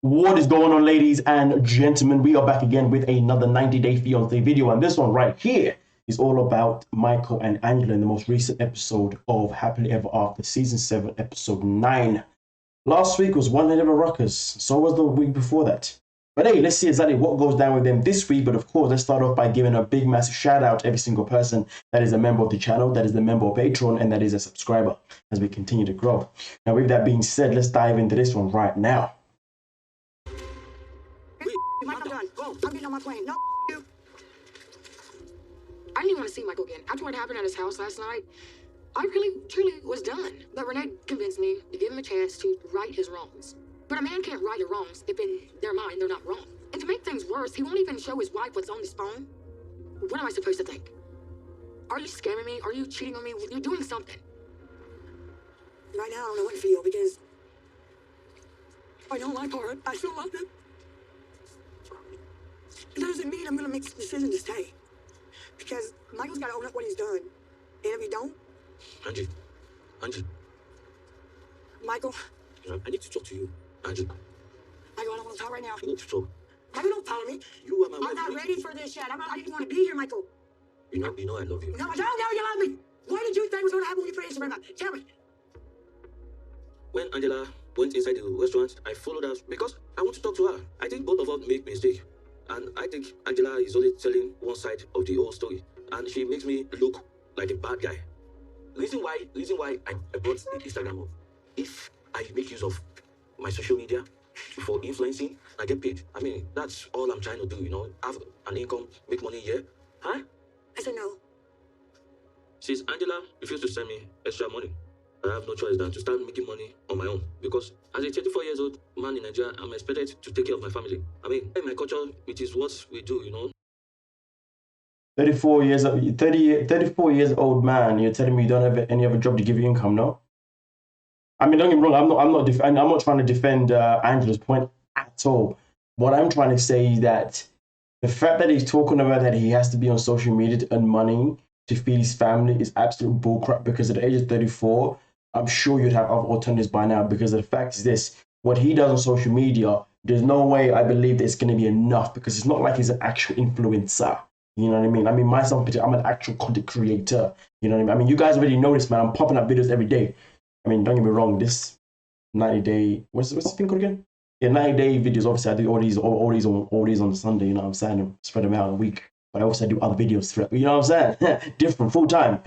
What is going on, ladies and gentlemen? We are back again with another 90-day fiance video, and this one right here is all about Michael and Angela in the most recent episode of Happily Ever After, season 7, episode 9. Last week was one hell of a ruckus, so was the week before that. But hey, let's see exactly what goes down with them this week. But of course, let's start off by giving a big, massive shout out to every single person that is a member of the channel, that is a member of Patreon, and that is a subscriber as we continue to grow. Now, with that being said, let's dive into this one right now. Michael, done. Go. I'm getting on my plane. No, you. I didn't even want to see Michael again. After what happened at his house last night, I really, truly was done. But Renee convinced me to give him a chance to right his wrongs. But a man can't right your wrongs if in their mind they're not wrong. And to make things worse, he won't even show his wife what's on his phone. What am I supposed to think? Are you scamming me? Are you cheating on me? You're doing something. Right now, I don't know what to feel because I know my part. I still love him. It doesn't mean I'm going to make the decision to stay. Because Michael's got to own up what he's done. And if he don't... Angie. Michael. I need to talk to you. Angie. Michael, I don't want to talk right now. We need to talk. Michael, don't follow me. You are my wife. I'm not ready for this yet. I didn't want to be here, Michael. You know I love you. No, I don't know you love me. Why did you think was going to happen when you put Instagram out? Tell me. When Angela went inside the restaurant, I followed her because I want to talk to her. I think both of us make mistake. And I think Angela is only telling one side of the whole story. And she makes me look like a bad guy. Reason why I brought the Instagram up. If I make use of my social media for influencing, I get paid. I mean, that's all I'm trying to do, have an income, make money here. Huh? I said no. Since Angela refused to send me extra money, I have no choice than to start making money on my own. Because as a 24 years old man in Nigeria, I'm expected to take care of my family. I mean, in my culture, it is what we do. 34 years old man, you're telling me you don't have any other job to give you income, no? I mean, don't get me wrong, I'm not trying to defend Angela's point at all. What I'm trying to say is that the fact that he's talking about that he has to be on social media to earn money to feed his family is absolute bullcrap, because at the age of 34, I'm sure you'd have other alternatives by now, because the fact is this: what he does on social media, there's no way I believe that it's going to be enough, because it's not like he's an actual influencer. You know what I mean? I mean, myself, I'm an actual content creator. You know what I mean? I mean, you guys already know this, man. I'm popping up videos every day. I mean, don't get me wrong, this 90-day, what's the thing called again? Yeah, 90-day videos, obviously I do all these on Sunday, you know what I'm saying? And spread them out a week. But I also do other videos throughout, you know what I'm saying? Different, full time.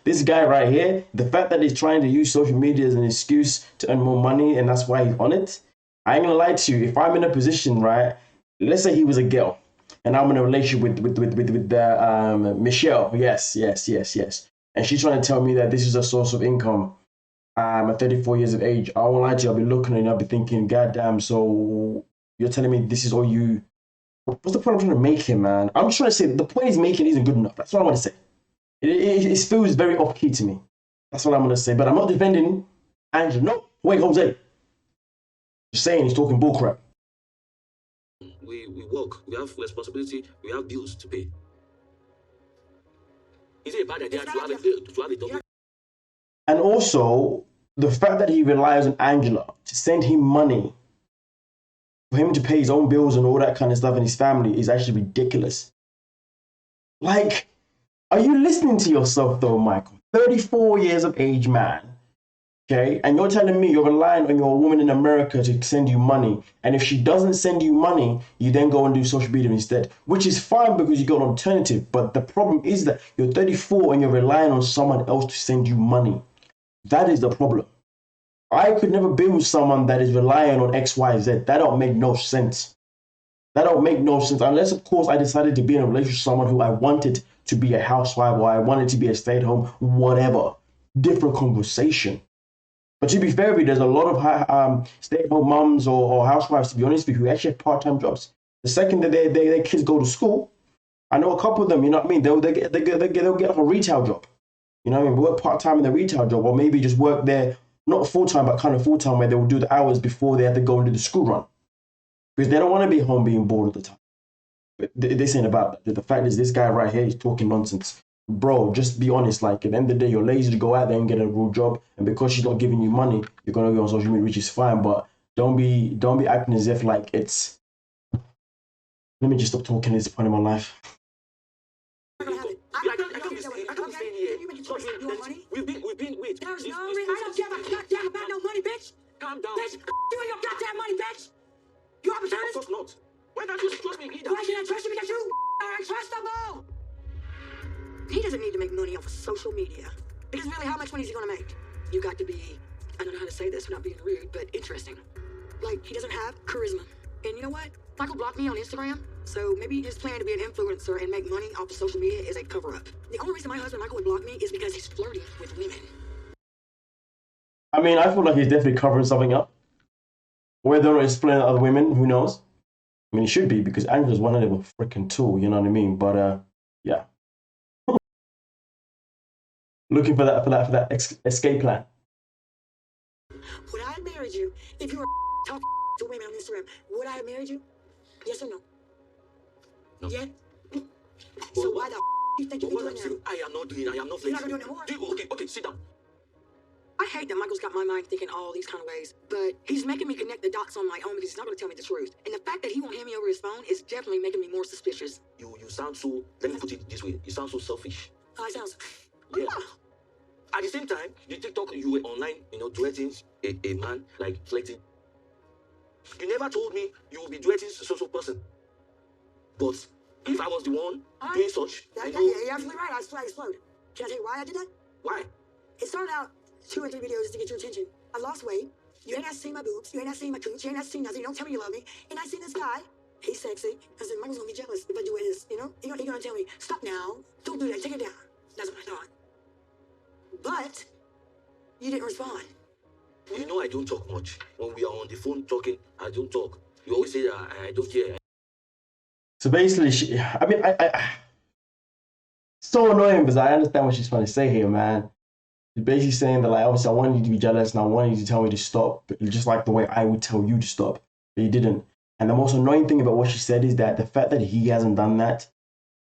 This guy right here, the fact that he's trying to use social media as an excuse to earn more money, and that's why he's on it. I ain't gonna lie to you, if I'm in a position, right, let's say he was a girl, and I'm in a relationship with Michelle, yes. And she's trying to tell me that this is a source of income. At 34 years of age, I won't lie to you, I'll be looking and I'll be thinking, God damn, so you're telling me this is all you... What's the point I'm trying to make him, man? I'm just trying to say the point he's making isn't good enough. That's what I want to say. It feels very off-key to me. That's what I'm going to say. But I'm not defending Angela. No, wait, Jose. Just saying he's talking bullcrap. We work, we have responsibility, we have bills to pay. Is it a bad idea to have a double? And also, the fact that he relies on Angela to send him money for him to pay his own bills and all that kind of stuff in his family is actually ridiculous. Like, are you listening to yourself though, Michael? 34 years of age, man. Okay, and you're telling me you're relying on your woman in America to send you money, and if she doesn't send you money, you then go and do social media instead, which is fine because you got an alternative. But the problem is that you're 34 and you're relying on someone else to send you money. That is the problem. I could never be with someone that is relying on X, Y, Z. That don't make no sense. That don't make no sense, unless of course I decided to be in a relationship with someone who I wanted to be a housewife, or I wanted to be a stay-at-home, whatever. Different conversation. But to be fair with you, there's a lot of stay-at-home mums or housewives, to be honest with you, who actually have part-time jobs. The second that their kids go to school, I know a couple of them, you know what I mean, they'll get like a retail job. You know what I mean, work part-time in the retail job, or maybe just work there, not full-time, but kind of full-time, where they will do the hours before they have to go and do the school run. Because they don't want to be home being bored all the time. But this ain't about that. The fact is, this guy right here is talking nonsense. Bro, just be honest. Like, at the end of the day, you're lazy to go out there and get a real job, and because she's not giving you money, you're gonna go on social media, which is fine. But Don't be acting as if like it's. Let me just stop talking at this point in my life. I can't be staying here. You want money? We've been, wait. There's no reason. I don't give a goddamn about no money, bitch. Calm down. Bitch, you and your goddamn money, bitch. You Of opportunist? course not. Why can't you trust me either? Why should I trust you? Because you are untrustable. He doesn't need to make money off of social media. Because really, how much money is he going to make? You got to be, I don't know how to say this without being rude, but interesting. Like, he doesn't have charisma. And you know what? Michael blocked me on Instagram, so maybe his plan to be an influencer and make money off of social media is a cover-up. The only reason my husband Michael would block me is because he's flirting with women. I mean, I feel like he's definitely covering something up. Whether or not he's flirting with other women, who knows? I mean, he should be, because Angela's one of them a freaking tool, you know what I mean? But, yeah. Looking for that escape plan. Would I have married you if you were talking to women on Instagram? Would I have married you? Yes or no? No. Yeah? So why the you think you can do it now? I am not doing. I am not You're not flirting. gonna do it anymore? Okay, sit down. I hate that Michael's got my mind thinking all these kind of ways, but he's making me connect the dots on my own because he's not going to tell me the truth. And the fact that he won't hand me over his phone is definitely making me more suspicious. You sound so. Let me put it this way. You sound so selfish. Oh, it sounds... Yeah. At the same time, the TikTok you were online, duetting a man, like flirting. You never told me you would be duetting so person. But if I was the one doing such, Yeah, you're absolutely right. I explode. Can I tell you why I did that? Why? It started out 2 or 3 videos to get your attention. I lost weight. You ain't not seen my boobs. You ain't not seen my cooch. You ain't not seen nothing. You don't tell me you love me. And I seen this guy. He's sexy. I said, Michael's gonna be jealous if I do this, you know? He gonna tell me, stop now. Don't do that. Take it down. That's what I thought. But you didn't respond. You know I don't talk much. When we are on the phone talking, I don't talk. You always say that I don't care. So basically, I so annoying because I understand what she's trying to say here, man. She's basically saying that, like, obviously I wanted you to be jealous and I wanted you to tell me to stop, but just like the way I would tell you to stop, but you didn't. And the most annoying thing about what she said is that the fact that he hasn't done that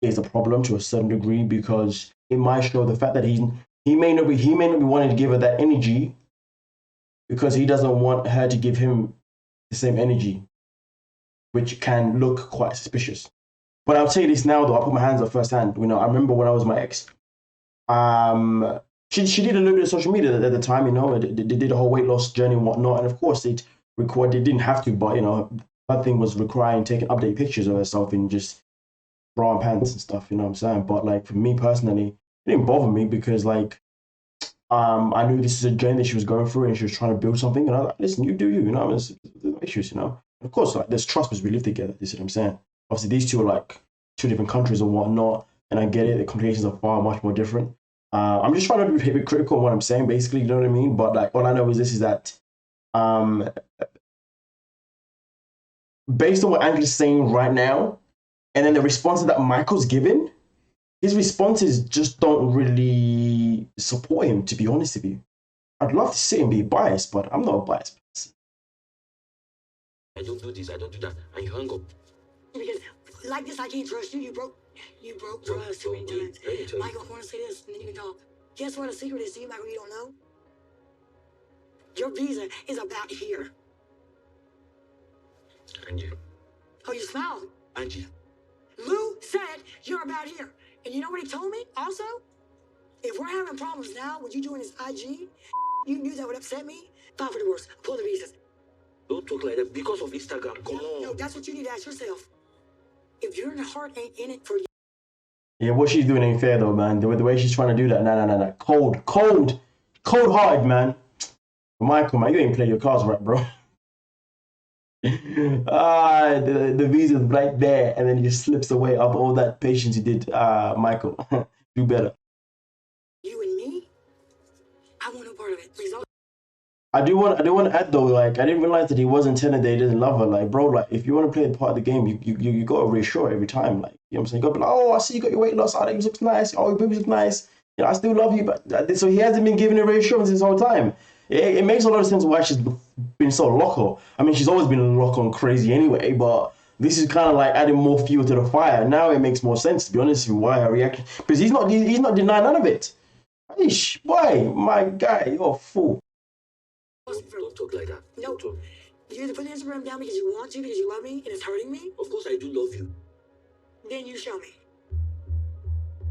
is a problem to a certain degree, because it might show the fact that he may not be wanting to give her that energy because he doesn't want her to give him the same energy, which can look quite suspicious. But I'll tell you this now, though. I'll put my hands up firsthand. I remember when I was my ex. She did a little bit of social media at the time. They did a whole weight loss journey and whatnot. And of course, they didn't have to, but that thing was requiring taking update pictures of herself in just bra and pants and stuff. You know what I'm saying? But like for me personally, it didn't bother me because like I knew this is a journey that she was going through and she was trying to build something. And I was like, listen, you do you. There's no issues. Of course, like there's trust because we live together. You see what I'm saying? Obviously, these two are like 2 different countries and whatnot, and I get it. The conversations are far much more different. I'm just trying to be a bit critical on what I'm saying, basically. You know what I mean? But like, all I know is this: is that based on what Angela's saying right now, and then the responses that Michael's given, his responses just don't really support him. To be honest with you, I'd love to sit and be biased, but I'm not a biased person. I don't do this. I don't do that. And you hang up. Because like this, I can't trust you. You broke trust too many times. Michael, I want to say this, and then you can talk. Guess what a secret is to you, Michael, you don't know? Your visa is about here. Angie. Oh, you smiled. Angie. Lou said you're about here. And you know what he told me also? If we're having problems now with you doing this IG, you knew that would upset me. File for divorce. Pull the visas. Don't talk like that because of Instagram. Come on. No, that's what you need to ask yourself. If your heart ain't in it for you. Yeah, what she's doing ain't fair though, man. The way she's trying to do that, nah. Cold-hearted, man. Michael, man, you ain't played your cards right, bro. The visa's right there, and then he just slips away of all that patience he did. Michael, do better. You and me? I want no part of it. Please don't. I do want to add though, like I didn't realize that he wasn't telling that he didn't love her. Like, bro, like if you want to play the part of the game, you gotta reassure every time. Like, you know what I'm saying? You gotta be like, oh, I see you got your weight loss. Oh, that looks nice. Oh, your boobs look nice. I still love you, but so he hasn't been giving her reassurance this whole time. It makes a lot of sense why she's been so loco. I mean, she's always been loco and crazy anyway, but this is kind of like adding more fuel to the fire. Now it makes more sense, to be honest with you, why her reaction. Because he's not denying none of it. Why? My guy, you're a fool. Don't talk like that. No. If you either put the Instagram down because you want to, because you love me, and it's hurting me, Of course I do love you. then you show me.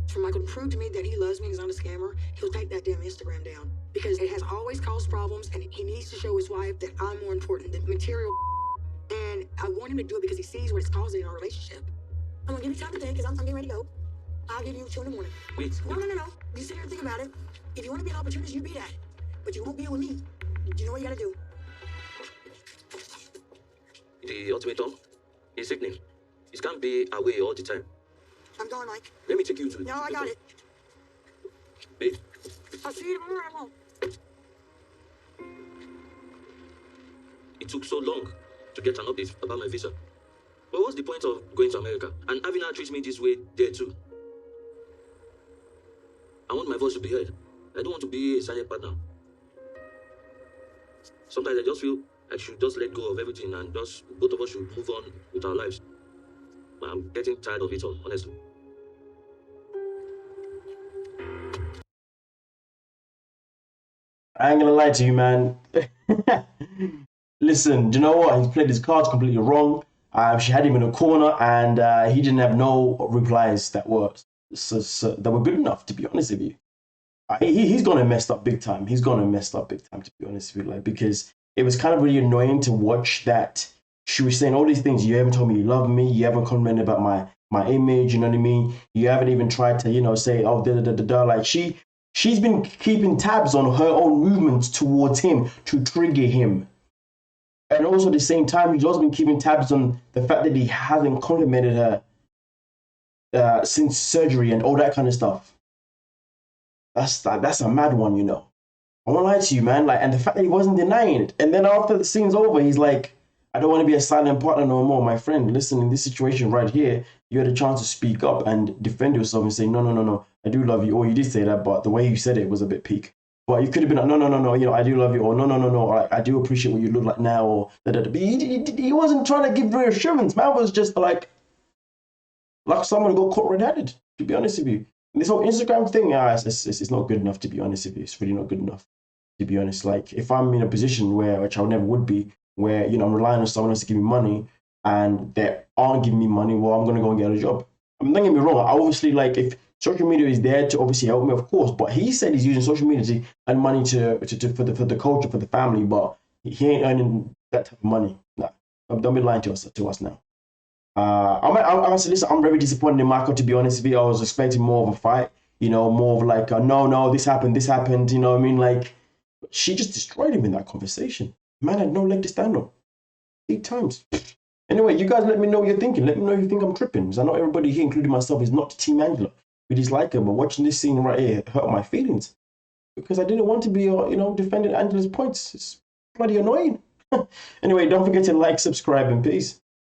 For Michael to prove to me that he loves me and is not a scammer, he'll take that damn Instagram down. Because it has always caused problems, and he needs to show his wife that I'm more important than material. And I want him to do it because he sees what it's causing in our relationship. I'm gonna give you time today because I'm getting ready to go. I'll give you 2 in the morning. Wait. No. You sit here and think about it. If you want to be an opportunist, you be that. But you won't be it with me. You know what you gotta do. The ultimatum is sickening. It can't be away all the time. I'm going, Mike. Let me take you to... No, I got it. Babe, I'll see you tomorrow. I won't. it took so long to get an update about my visa. But what's the point of going to America and having her treat me this way there too? I want my voice to be heard. I don't want to be a silent partner. Sometimes I just feel I should just let go of everything and just both of us should move on with our lives. I'm getting tired of it all, honestly. I ain't gonna lie to you, man. Listen, do you know what? He played his cards completely wrong. She had him in a corner, and he didn't have no replies that were good enough. To be honest with you, he's gonna messed up big time. He's gonna messed up big time. To be honest with you, like, because it was kind of really annoying to watch that she was saying all these things. You haven't told me you love me. You haven't commented about my image. You know what I mean? You haven't even tried to say, oh, like she's been keeping tabs on her own movements towards him to trigger him. And also at the same time, he's also been keeping tabs on the fact that he hasn't complimented her since surgery and all that kind of stuff. That's a mad one, you know. I won't lie to you, man. Like, and the fact that he wasn't denying it. And then after the scene's over, he's like, I don't want to be a silent partner no more. My friend, listen, in this situation right here, you had a chance to speak up and defend yourself and say, no, I do love you. Or you did say that, but the way you said it was a bit peak. But you could have been like, no, I do love you. Or no, I do appreciate what you look like now. Or But he wasn't trying to give reassurance. Man was just like someone who got caught red-handed, to be honest with you. And this whole Instagram thing, it's not good enough, to be honest with you. It's really not good enough, to be honest. Like, if I'm in a position which I never would be, where, I'm relying on someone else to give me money and they aren't giving me money, well, I'm going to go and get a job. I mean, don't get me wrong. I obviously, like, if social media is there to obviously help me, of course, but he said he's using social media to earn money for the culture, for the family, but he ain't earning that type of money. Nah, don't be lying to us now. I'm very disappointed in Michael, to be honest with you. I was expecting more of a fight, more of like, no, this happened, you know what I mean? Like, she just destroyed him in that conversation. Man had no leg to stand on. 8 times. Anyway, you guys let me know what you're thinking. Let me know if you think I'm tripping, because I know everybody here, including myself, is not Team Angela. We dislike her, but watching this scene right here hurt my feelings, because I didn't want to be, defending Angela's points. It's bloody annoying. Anyway, don't forget to like, subscribe, and peace.